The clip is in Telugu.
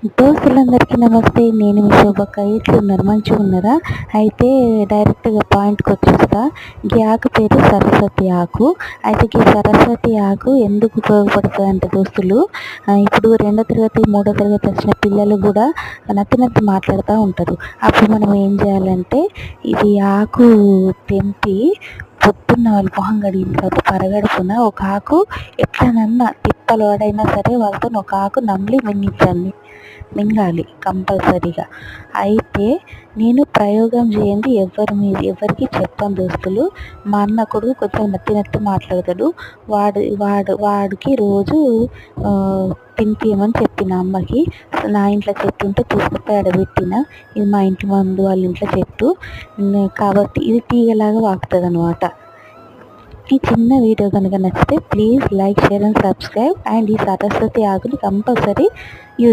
దోస్తులందరికీ నమస్తే. నేను మీ శోభక్క. ఎట్లున్నారు? మంచిగా ఉన్నారా? అయితే డైరెక్ట్గా పాయింట్కి వచ్చేస్తా. ఈ ఆకు పేరు సరస్వతి ఆకు. అయితే ఈ సరస్వతి ఆకు ఎందుకు ఉపయోగపడుతుంది అంటే దోస్తులు, ఇప్పుడు 2వ తరగతి 3వ తరగతి వచ్చిన పిల్లలు కూడా నత్తి మాట్లాడుతూ ఉంటారు. అప్పుడు మనం ఏం చేయాలంటే, ఇది ఆకు తెంపి పొద్దున్న వాళ్ళు మొహం కడిగిన తర్వాత పరగడుపున ఒక ఆకు ఎట్లనన్నా తిప్పలు వాడైనా సరే వాళ్ళతో ఒక ఆకు నమిలి మింగాలి కంపల్సరీగా. అయితే నేను ప్రయోగం చేయండి ఎవరికి చెప్పను దోస్తులు. మా అన్న కొడుకు కొంచెం నత్తి మాట్లాడతాడు. వాడికి రోజు తినిపియమని చెప్పిన అమ్మకి. నా ఇంట్లో చెట్టు ఉంటే తీసుకుపోయి ఆడబెట్టిన. ఇది మా ఇంటి ముందు వాళ్ళ ఇంట్లో చెట్టు కాబట్టి ఇది తీగలాగా వాకుతుంది అనమాట. ఈ చిన్న వీడియో కనుక నచ్చితే please like, share and subscribe. And ఈ సరస్వతి ఆకుని కంపల్సరీ యూజ్